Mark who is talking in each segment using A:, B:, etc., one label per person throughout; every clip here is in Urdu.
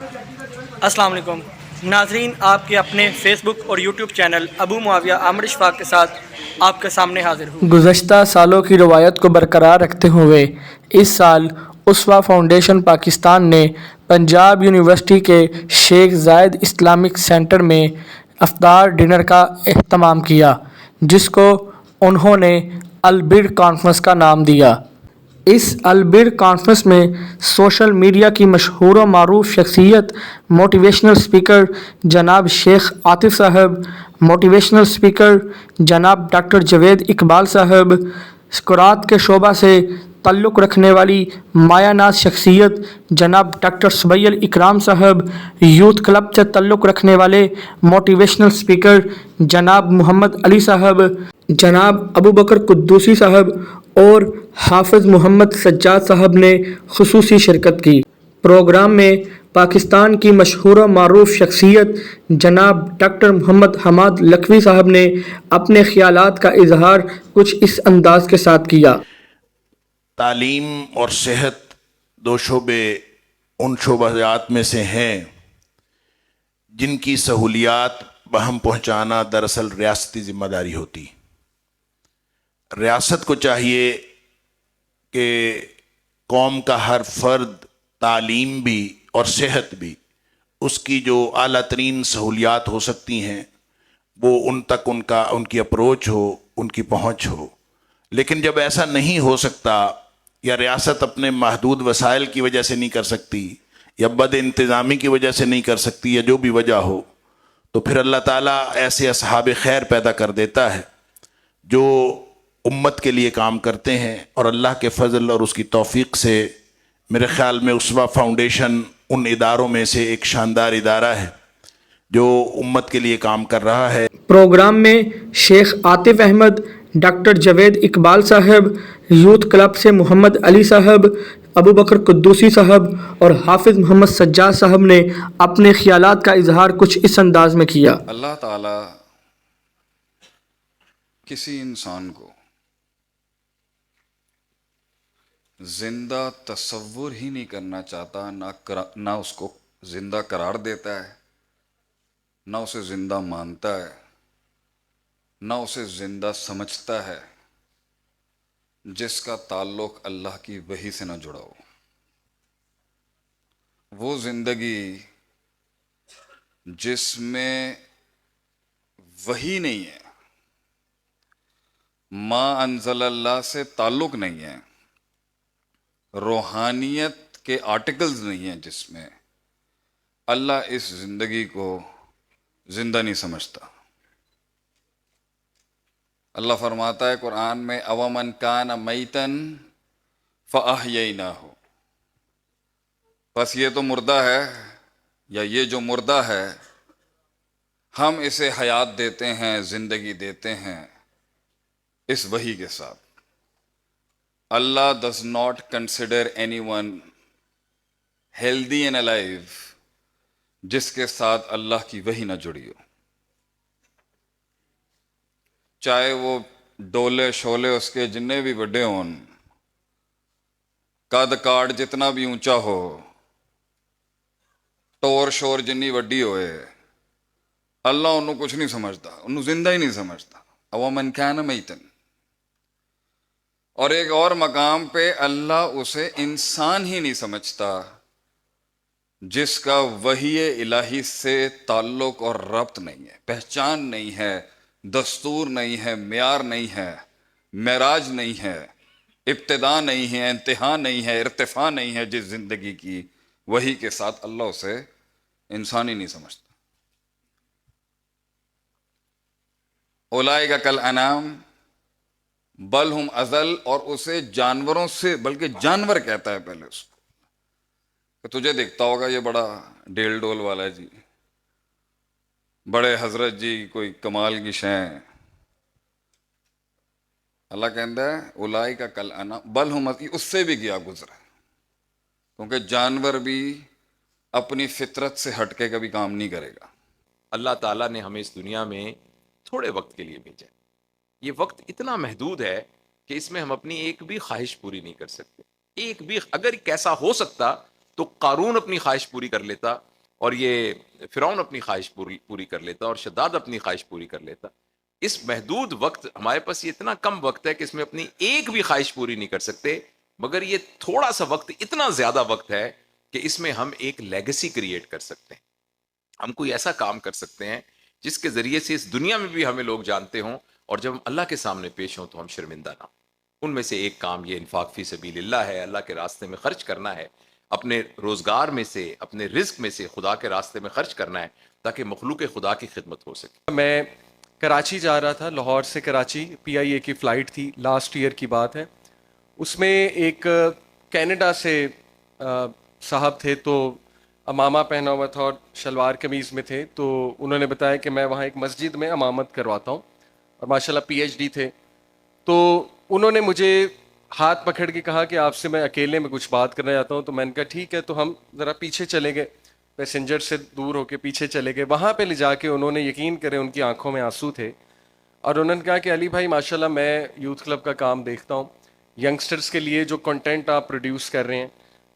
A: السلام علیکم ناظرین، آپ کے اپنے فیس بک اور یوٹیوب چینل ابو معاویہ عامر اشفاق کے ساتھ آپ کے سامنے حاضر ہوں۔
B: گزشتہ سالوں کی روایت کو برقرار رکھتے ہوئے اس سال اسوا فاؤنڈیشن پاکستان نے پنجاب یونیورسٹی کے شیخ زاید اسلامک سینٹر میں افطار ڈنر کا اہتمام کیا، جس کو انہوں نے البر کانفرنس کا نام دیا۔ اس البر کانفرنس میں سوشل میڈیا کی مشہور و معروف شخصیت موٹیویشنل اسپیکر جناب شیخ عاطف صاحب، موٹیویشنل اسپیکر جناب ڈاکٹر جوید اقبال صاحب، قرأت کے شعبہ سے تعلق رکھنے والی مایہ ناز شخصیت جناب ڈاکٹر سبیل اکرام صاحب، یوتھ کلب سے تعلق رکھنے والے موٹیویشنل اسپیکر جناب محمد علی صاحب، جناب ابو بکر قدوسی صاحب اور حافظ محمد سجاد صاحب نے خصوصی شرکت کی۔ پروگرام میں پاکستان کی مشہور و معروف شخصیت جناب ڈاکٹر محمد حماد لکھوی صاحب نے اپنے خیالات کا اظہار کچھ اس انداز کے ساتھ کیا۔
C: تعلیم اور صحت دو شعبے ان شعبات میں سے ہیں جن کی سہولیات بہم پہنچانا دراصل ریاستی ذمہ داری ہوتی۔ ریاست کو چاہیے کہ قوم کا ہر فرد تعلیم بھی اور صحت بھی، اس کی جو اعلیٰ ترین سہولیات ہو سکتی ہیں وہ ان تک ان کی اپروچ ہو، ان کی پہنچ ہو۔ لیکن جب ایسا نہیں ہو سکتا یا ریاست اپنے محدود وسائل کی وجہ سے نہیں کر سکتی یا بد انتظامی کی وجہ سے نہیں کر سکتی یا جو بھی وجہ ہو، تو پھر اللہ تعالیٰ ایسے اصحاب خیر پیدا کر دیتا ہے جو امت کے لیے کام کرتے ہیں، اور اللہ کے فضل اور اس کی توفیق سے میرے خیال میں اسوا فاؤنڈیشن ان اداروں میں سے ایک شاندار ادارہ ہے جو امت کے لیے کام کر رہا ہے۔
B: پروگرام میں شیخ عاطف احمد، ڈاکٹر جوید اقبال صاحب، یوتھ کلب سے محمد علی صاحب، ابو بکر قدوسی صاحب اور حافظ محمد سجاد صاحب نے اپنے خیالات کا اظہار کچھ اس انداز میں کیا۔
D: اللہ تعالیٰ کسی انسان کو زندہ تصور ہی نہیں کرنا چاہتا، نہ اس کو زندہ قرار دیتا ہے، نہ اسے زندہ مانتا ہے، نہ اسے زندہ سمجھتا ہے جس کا تعلق اللہ کی وحی سے نہ جڑا ہو۔ وہ زندگی جس میں وحی نہیں ہے، ما انزل اللہ سے تعلق نہیں ہے، روحانیت کے آرٹیکلز نہیں ہیں، جس میں اللہ اس زندگی کو زندہ نہیں سمجھتا۔ اللہ فرماتا ہے قرآن میں اومن کان میتن فاحییناہ، بس یہ تو مردہ ہے، یا یہ جو مردہ ہے ہم اسے حیات دیتے ہیں، زندگی دیتے ہیں اس وحی کے ساتھ۔ اللہ does not consider anyone healthy and alive جس کے ساتھ اللہ کی وحی نہ جڑی ہو، چاہے وہ ڈولے شولے اس کے جتنے بھی بڑے ہون، قد کاٹ جتنا بھی اونچا ہو، ٹور شور جنی وڈی ہوئے، اللہ انہوں کچھ نہیں سمجھتا، انہوں زندہ ہی نہیں سمجھتا۔ اومن کان میتن۔ اور ایک اور مقام پہ اللہ اسے انسان ہی نہیں سمجھتا جس کا وحی الہی سے تعلق اور ربط نہیں ہے، پہچان نہیں ہے، دستور نہیں ہے، معیار نہیں ہے، معراج نہیں ہے، ابتدا نہیں ہے، انتہا نہیں ہے، ارتفاع نہیں ہے جس زندگی کی، وحی کے ساتھ اللہ اسے انسان ہی نہیں سمجھتا۔ اولئک کالانعام بل ہم اضل، اور اسے جانوروں سے، بلکہ جانور کہتا ہے پہلے اس کو، کہ تجھے دیکھتا ہوگا یہ بڑا ڈیل ڈول والا ہے جی، بڑے حضرت جی، کوئی کمال کی شیں۔ اللہ کہتا ہے اولئک کالانعام بل ہم اضل، اس سے بھی گیا گزرا، کیونکہ جانور بھی اپنی فطرت سے ہٹ کے کبھی کام نہیں کرے گا۔
E: اللہ تعالیٰ نے ہمیں اس دنیا میں تھوڑے وقت کے لیے بھیجا ہے۔ یہ وقت اتنا محدود ہے کہ اس میں ہم اپنی ایک بھی خواہش پوری نہیں کر سکتے۔ ایک بھی، اگر کیسا ہو سکتا تو قارون اپنی خواہش پوری کر لیتا، اور یہ فرعون اپنی خواہش پوری کر لیتا اور شداد اپنی خواہش پوری کر لیتا. اس محدود وقت ہمارے پاس یہ اتنا کم وقت ہے کہ اس میں اپنی ایک بھی خواہش پوری نہیں کر سکتے, مگر یہ تھوڑا سا وقت اتنا زیادہ وقت ہے کہ اس میں ہم ایک لیگیسی کریٹ کر سکتے ہیں. ہم کوئی ایسا کام کر سکتے ہیں جس کے ذریعے سے اس دنیا میں بھی ہمیں لوگ جانتے ہوں, اور جب ہم اللہ کے سامنے پیش ہوں تو ہم شرمندہ نہ ہوں. ان میں سے ایک کام یہ انفاق فی سبیل اللہ ہے, اللہ کے راستے میں خرچ کرنا ہے, اپنے روزگار میں سے, اپنے رزق میں سے خدا کے راستے میں خرچ کرنا ہے تاکہ مخلوق خدا کی خدمت ہو سکے.
F: میں کراچی جا رہا تھا, لاہور سے کراچی, PIA کی فلائٹ تھی, لاسٹ ایئر کی بات ہے. اس میں ایک کینیڈا سے صاحب تھے, تو امامہ پہنا ہوا تھا اور شلوار قمیض میں تھے. تو انہوں نے بتایا کہ میں وہاں ایک مسجد میں امامت کرواتا ہوں, اور ماشاءاللہ PhD تھے. تو انہوں نے مجھے ہاتھ پکڑ کے کہا کہ آپ سے میں اکیلے میں کچھ بات کرنا چاہتا ہوں. تو میں نے کہا ٹھیک ہے. تو ہم ذرا پیچھے چلے گئے, پیسنجر سے دور ہو کے پیچھے چلے گئے. وہاں پہ لے جا کے انہوں نے, یقین کریں ان کی آنکھوں میں آنسو تھے, اور انہوں نے کہا کہ علی بھائی ماشاءاللہ میں یوتھ کلب کا کام دیکھتا ہوں, ینگسٹرز کے لیے جو کنٹینٹ آپ پروڈیوس کر رہے ہیں,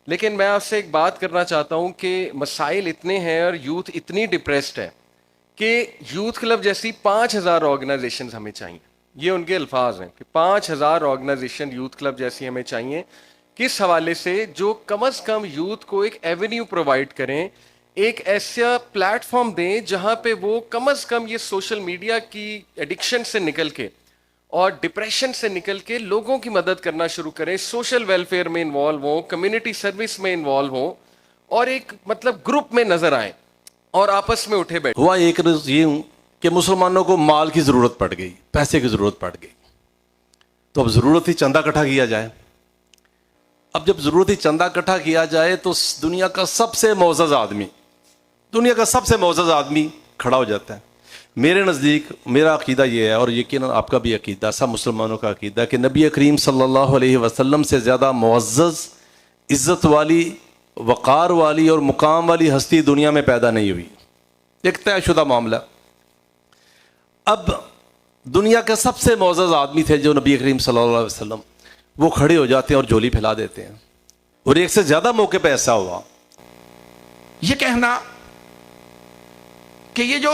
F: لیکن میں آپ سے ایک بات کرنا چاہتا ہوں کہ مسائل اتنے ہیں اور یوتھ اتنی ڈپریسڈ ہے کہ یوتھ کلب جیسی 5000 آرگنائزیشنز ہمیں چاہیے. یہ ان کے الفاظ ہیں کہ 5000 آرگنائزیشن یوتھ کلب جیسی ہمیں چاہیے. کس حوالے سے؟ جو کم از کم یوتھ کو ایک ایونیو پرووائڈ کریں, ایک ایسا پلیٹ فارم دیں جہاں پہ وہ کم از کم یہ سوشل میڈیا کی ایڈکشن سے نکل کے اور ڈپریشن سے نکل کے لوگوں کی مدد کرنا شروع کریں, سوشل ویلفیئر میں انوالو ہوں, کمیونٹی سروس میں انوالو ہوں, اور ایک مطلب گروپ میں نظر آئیں اور آپس میں اٹھے بیٹھے.
G: ہوا ایک یہ ہوں کہ مسلمانوں کو مال کی ضرورت پڑ گئی, پیسے کی ضرورت پڑ گئی, تو اب ضرورت ہی چندہ اکٹھا کیا جائے. اب جب ضرورت ہی چندہ اکٹھا کیا جائے تو دنیا کا سب سے معزز آدمی کھڑا ہو جاتا ہے. میرے نزدیک میرا عقیدہ یہ ہے, اور یقیناً آپ کا بھی عقیدہ, سب مسلمانوں کا عقیدہ, کہ نبی کریم صلی اللہ علیہ وسلم سے زیادہ معزز, عزت والی, وقار والی اور مقام والی ہستی دنیا میں پیدا نہیں ہوئی. ایک طے شدہ معاملہ. اب دنیا کے سب سے معزز آدمی تھے جو نبی کریم صلی اللہ علیہ وسلم, وہ کھڑے ہو جاتے ہیں اور جھولی پھیلا دیتے ہیں. اور ایک سے زیادہ موقع پہ ایسا ہوا,
H: یہ کہنا کہ یہ جو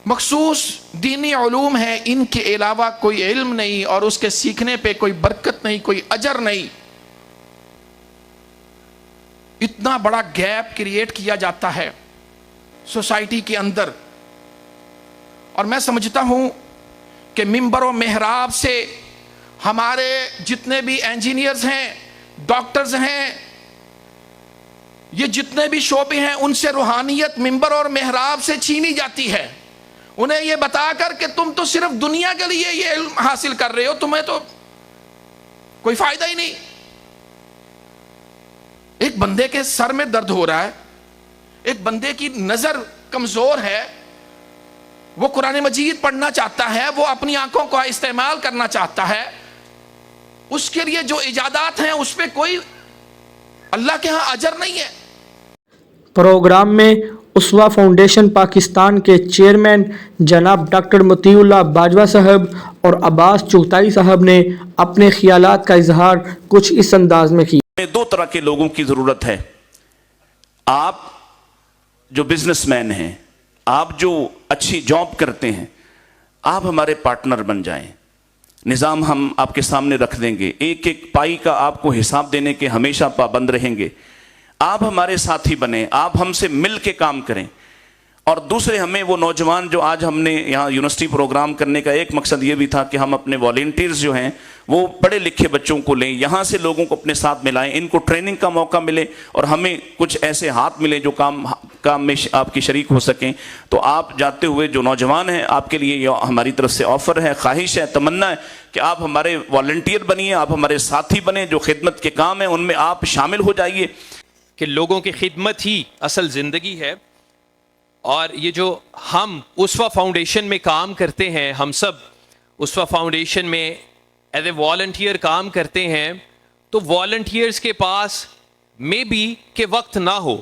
H: مخصوص دینی علوم ہیں ان کے علاوہ کوئی علم نہیں اور اس کے سیکھنے پہ کوئی برکت نہیں, کوئی اجر نہیں, اتنا بڑا گیپ کریٹ کیا جاتا ہے سوسائٹی کے اندر. اور میں سمجھتا ہوں کہ ممبر و محراب سے ہمارے جتنے بھی انجینئرز ہیں, ڈاکٹرز ہیں, یہ جتنے بھی شعبے ہیں, ان سے روحانیت ممبر اور محراب سے چھینی جاتی ہے, انہیں یہ بتا کر کہ تم تو صرف دنیا کے لیے یہ علم حاصل کر رہے ہو, تمہیں تو کوئی فائدہ ہی نہیں. ایک بندے کے سر میں درد ہو رہا ہے, ایک بندے کی نظر کمزور ہے, وہ قرآن مجید پڑھنا چاہتا ہے, وہ اپنی آنکھوں کا استعمال کرنا چاہتا ہے, اس کے لیے جو ایجادات ہیں اس پہ کوئی اللہ کے ہاں اجر نہیں ہے.
B: پروگرام میں اسوا فاؤنڈیشن پاکستان کے چیئرمین جناب ڈاکٹر مطیع اللہ باجوہ صاحب اور عباس چغتائی صاحب نے اپنے خیالات کا اظہار کچھ اس انداز میں کیا.
C: ہمیں 2 طرح کے لوگوں کی ضرورت ہے. آپ جو بزنس مین ہیں, آپ جو اچھی جاب کرتے ہیں, آپ ہمارے پارٹنر بن جائیں. نظام ہم آپ کے سامنے رکھ دیں گے, ایک ایک پائی کا آپ کو حساب دینے کے ہمیشہ پابند رہیں گے. آپ ہمارے ساتھی بنیں, آپ ہم سے مل کے کام کریں. اور دوسرے, ہمیں وہ نوجوان جو آج ہم نے یہاں یونیورسٹی پروگرام کرنے کا ایک مقصد یہ بھی تھا کہ ہم اپنے والنٹیئرز جو ہیں وہ پڑھے لکھے بچوں کو لیں, یہاں سے لوگوں کو اپنے ساتھ ملائیں, ان کو ٹریننگ کا موقع ملے اور ہمیں کچھ ایسے ہاتھ ملے جو کام میں آپ کی شریک ہو سکیں. تو آپ جاتے ہوئے جو نوجوان ہیں, آپ کے لیے یہ ہماری طرف سے آفر ہے, خواہش ہے, تمنا ہے کہ آپ ہمارے والنٹیئر بنیے, آپ ہمارے ساتھی بنیں. جو خدمت کے کام ہیں ان میں آپ شامل ہو جائیے.
I: کہ لوگوں کی خدمت ہی اصل زندگی ہے. اور یہ جو ہم اسوا فاؤنڈیشن میں کام کرتے ہیں, ہم سب اسوا فاؤنڈیشن میں ایز اے والنٹیئر کام کرتے ہیں, تو والنٹیئرز کے پاس میں بھی کہ وقت نہ ہو.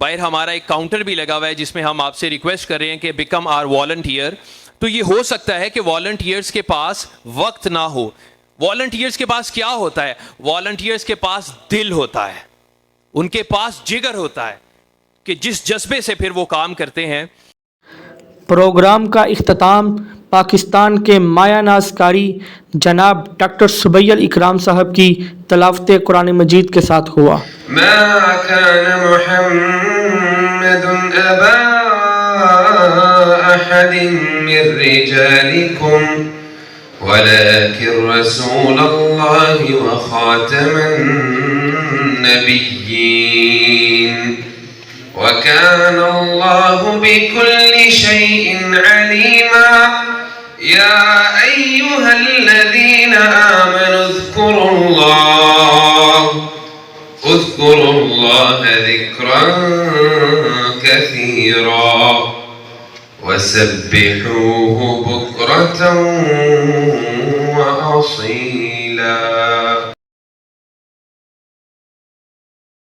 I: باہر ہمارا ایک کاؤنٹر بھی لگا ہوا ہے جس میں ہم آپ سے ریکویسٹ کر رہے ہیں کہ بیکم آر والنٹیئر. تو یہ ہو سکتا ہے کہ والنٹیئرز کے پاس وقت نہ ہو. والنٹیئرز کے پاس کیا ہوتا ہے؟ والنٹیئرز کے پاس دل ہوتا ہے, ان کے پاس جگر ہوتا ہے. کہ جس جذبے سے پھر وہ کام کرتے ہیں.
B: پروگرام کا اختتام پاکستان کے مایہ ناز قاری جناب ڈاکٹر سبیل اکرام صاحب کی تلاوت قرآن مجید کے ساتھ ہوا.
J: ما كان محمد أبا أحد من رجالكم ولكن رسول الله وخاتم النبيين وكان الله بكل شيء عليما. يا أيها الذين آمنوا اذكروا الله ذكرا كثيرا وسبحوه بكرة وأصيلا.